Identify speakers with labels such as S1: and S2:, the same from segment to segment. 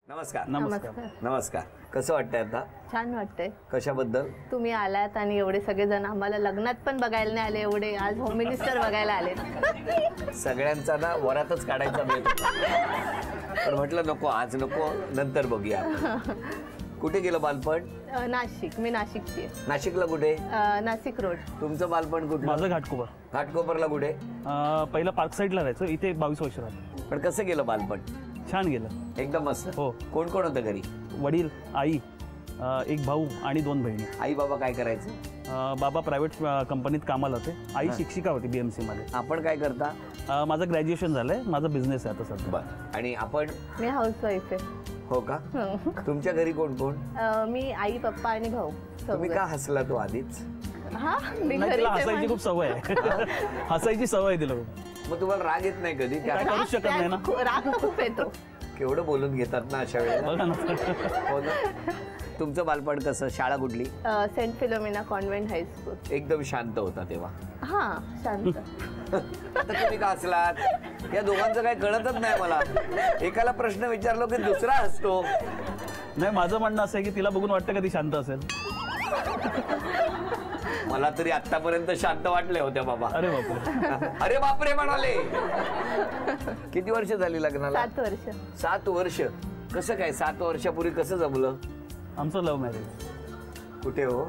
S1: नमस्कार.
S2: नमस्कार.
S1: नमस्कार. कसं वाटतंय आता?
S2: छान वाटतंय.
S1: कशाबद्दल?
S2: तुम्ही आलात आणि एवढे सगळे जण आम्हाला लग्नात पण बघायला नाही आले, एवढे आज होम मिनिस्टर बघायला आले.
S1: सगळ्यांचा ना वरातच काढायचा बेत होता. पण म्हटलं नको, आज नको, नंतर बघूया. कुठे गेलं बालपण?
S2: नाशिक. मी नाशिकची आहे.
S1: नाशिकला कुठे?
S2: नाशिक रोड.
S1: तुमचं बालपण कुठलं?
S3: माझं घाटकोपर.
S1: घाटकोपरला कुठे?
S3: पहिलं पार्क साईडला राहायचो, इथे 22 वर्ष राहतो.
S1: पण कसं गेलं बालपण?
S3: छान गेलं
S1: एकदम मस्त.
S3: हो.
S1: कोण कोण होतं घरी?
S3: वडील, आई, एक भाऊ आणि 2 बहिणी.
S1: आई बाबा काय करायचे?
S3: बाबा प्रायव्हेट कंपनीत कामाला होते. आई शिक्षिका होती BMC मध्ये.
S1: आपण काय करता?
S3: माझं ग्रॅज्युएशन झालंय, माझा बिझनेस आहे आता सध्या.
S1: बरं. आणि आपण?
S2: मी हाऊसवाईफ आहे.
S1: हो का? तुमच्या घरी कोण कोण?
S2: मी आई, पप्पा आणि भाऊ.
S1: तुम्ही का हसला तो आधीच?
S2: हा, मी
S3: नाही,
S2: घरीच
S3: तिला
S2: आहे
S3: हसायची खूप सवय आहे. हसायची सवय आहे तिला.
S1: मग तुम्हाला राग येत नाही कधी?
S3: काय करूच शकत नाही ना.
S2: राग खूप येतो.
S1: केवढं बोलून घेतात ना अशा वेळेला.
S3: बघा ना.
S1: हो ना. तुमचं बालपण कसं? शाळा कुठली?
S2: Saint Philomena Convent High School.
S1: एकदम शांत होता तेव्हा?
S2: हा, शांत.
S1: आता तुम्ही का हसलात? या दोघांचं काही कळतच नाही मला. एकाला प्रश्न विचारलो की दुसरा हसतो.
S3: नाही, माझं म्हणणं असं आहे की तिला बघून वाटतं का ती शांत असेल.
S1: मला तरी आतापर्यंत शांत वाटले होत्या बाबा.
S3: अरे बापरे.
S1: अरे बापरे म्हणाले. किती वर्ष झाली लग्नाला?
S2: 7 वर्ष.
S1: 7 वर्ष. कसं काय 7 वर्षापूर्वी कसं जमलं?
S3: आमचं लव्ह मॅरेज.
S1: कुठे हो?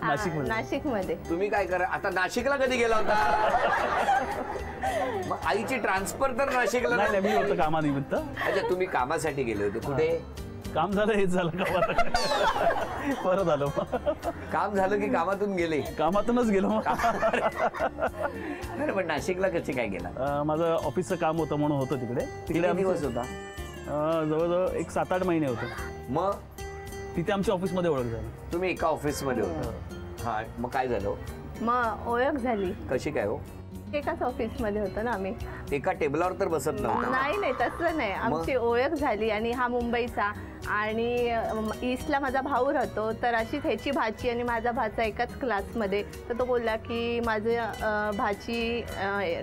S3: नाशिकमध्ये.
S2: नाशिकमध्ये.
S1: तुम्ही काय करा आता? नाशिकला कधी गेला होता? मग आईची ट्रान्सफर तर नाशिकला?
S3: नाही, मी होतो कामानिमित्त.
S1: अच्छा, तुम्ही कामासाठी गेले होते. कुठे
S3: काम झालं? हेच झालं का? परत आलो.
S1: काम झालं की कामातून गेले?
S3: कामातूनच गेलो.
S1: अरे पण नाशिकला कसे काय गेला?
S3: माझं ऑफिसचं काम होतं म्हणून होतं तिकडे.
S1: किती दिवस होता?
S3: जवळजवळ एक 7-8 महिने होते.
S1: मग
S3: तिथे आमच्या ऑफिसमध्ये ओळख झाली.
S1: तुम्ही एका ऑफिस मध्ये होता? हा, मग काय झालं?
S2: मग ओळख झाली.
S1: कशी काय हो?
S2: एकाच ऑफिस मध्ये होतो ना आम्ही.
S1: एका टेबलावर तर बसत नव्हता?
S2: नाही, तसं नाही. आमची ओळख झाली आणि हा मुंबईचा आणि ईस्टला माझा भाऊ राहतो. तर अशीच ह्याची भाची आणि माझा भाचा एकाच क्लासमध्ये. तर तो बोलला की माझं भाची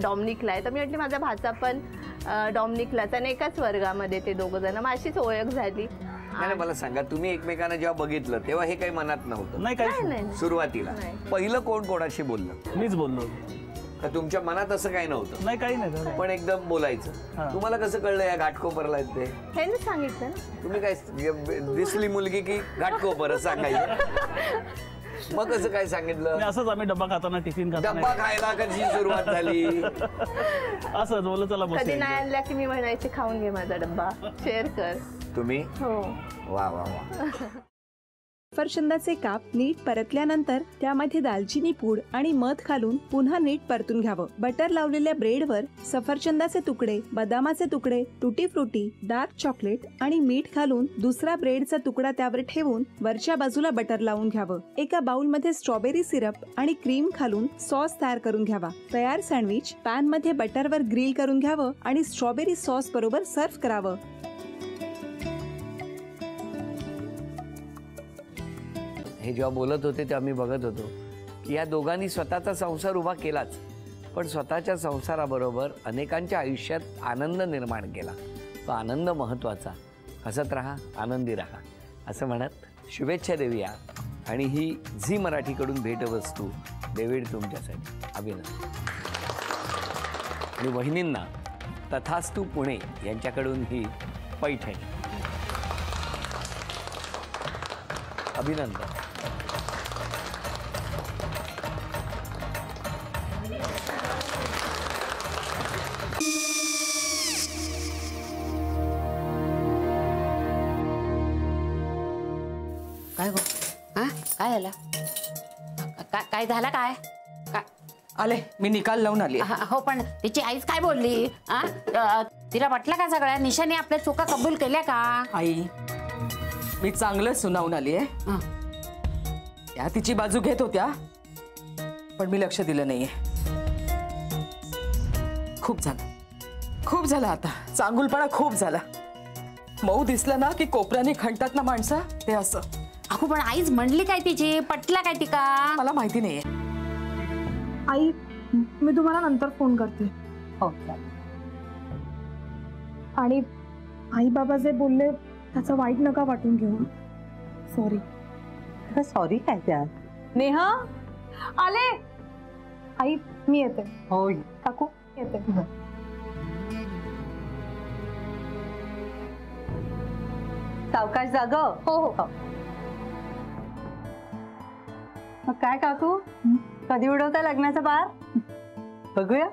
S2: डॉमिनिकला आहे. तर मी म्हटली माझा भाचा पण डॉमिनिकलाच आणि एकाच वर्गामध्ये ते दोघं जण. मग अशीच ओळख झाली.
S1: नाही, मला सांगा, तुम्ही एकमेकांना जेव्हा बघितलं तेव्हा हे काही मनात नव्हतं?
S3: नाही, काही
S2: नाही.
S1: सुरुवातीला पहिलं कोण कोणाशी बोललं?
S3: मीच बोललो.
S1: का तुमच्या मनात असं काही नव्हतं?
S3: नाही, काही नाही.
S1: पण एकदम बोलायचं. तुम्हाला कसं कळलं या घाटकोपरला आहेत ते?
S2: हे सांगितलं ना.
S1: तुम्ही काय दिसली मुलगी की घाटकोपर सांगायचं? मग कसं काय सांगितलं?
S3: असंच आम्ही डब्बा खाताना, टिफिन
S1: डब्बा
S3: खाताना
S1: खायला कशी सुरुवात झाली?
S3: असंच बोललं चला बस.
S2: कधी नाही आणल्या की मी म्हणायचे खाऊन घे माझा डब्बा, शेअर कर.
S1: तुम्ही?
S2: हो.
S1: वा वा वा.
S4: सफरचंदाचे काप नीट परतल्यानंतर त्यामध्ये दालचिनी पूड आणि मध घालून पुन्हा नीट परतून घ्यावं. बटर लावलेल्या ब्रेडवर सफरचंदाचे तुकडे, बदामाचे तुकडे, टुटी फ्रुटी, डार्क चॉकलेट आणि मीठ घालून दुसरा ब्रेडचा तुकडा त्यावर ठेवून वरच्या बाजूला बटर लावून घ्यावं. एका बाउलमध्ये स्ट्रॉबेरी सिरप आणि क्रीम घालून सॉस तयार करून घ्यावा. तयार सँडविच पॅन मध्ये बटरवर ग्रिल करून घ्यावं आणि स्ट्रॉबेरी सॉस बरोबर सर्व्ह करावं.
S1: हे जेव्हा बोलत होते तेव्हा मी बघत होतो की या दोघांनी स्वतःचा संसार उभा केलाच, पण स्वतःच्या संसाराबरोबर अनेकांच्या आयुष्यात आनंद निर्माण केला. तो आनंद महत्त्वाचा. हसत राहा, आनंदी राहा असं म्हणत शुभेच्छा देऊया. आणि ही झी मराठीकडून भेटवस्तू डेव्हिड तुमच्यासाठी. अभिनंदन. आणि वहिनींना तथास्तू पुणे यांच्याकडून ही पैठणी. अभिनंदन.
S5: काय गो? हा, काय झालं? काय झालं? काय
S6: आले, मी निकाल लावून आली.
S5: हो, पण तिची आईच काय बोलली? तिला वाटलं का सगळ्या निशाने आपल्या चुका कबूल केल्या का?
S6: आई, मी चांगलं सुनावून आली आहे. त्या तिची बाजू घेत होत्या, पण मी लक्ष दिलं नाहीये. खूप झालं आता. चांगुलपणा खूप झाला. मऊ दिसलं ना की कोपऱ्याने खणतात ना माणसं, ते असं.
S5: अगो, पण आईच म्हणली काय तिची? पटला काय तिका?
S6: मला माहिती नाहीये.
S7: आई, मी तुम्हाला नंतर फोन करते.
S5: हो.
S7: आणि आई बाबा जे बोलले त्याचं वाईट नका वाटून घेऊ. सॉरी.
S8: सॉरी काय त्यात?
S7: नेहा आले. आई मी येते.
S8: होय
S7: काकू येते.
S8: सावकाश जाग.
S7: हो हो.
S8: मग काय काकू, कधी उडवता लग्नाचा बार? बघूया.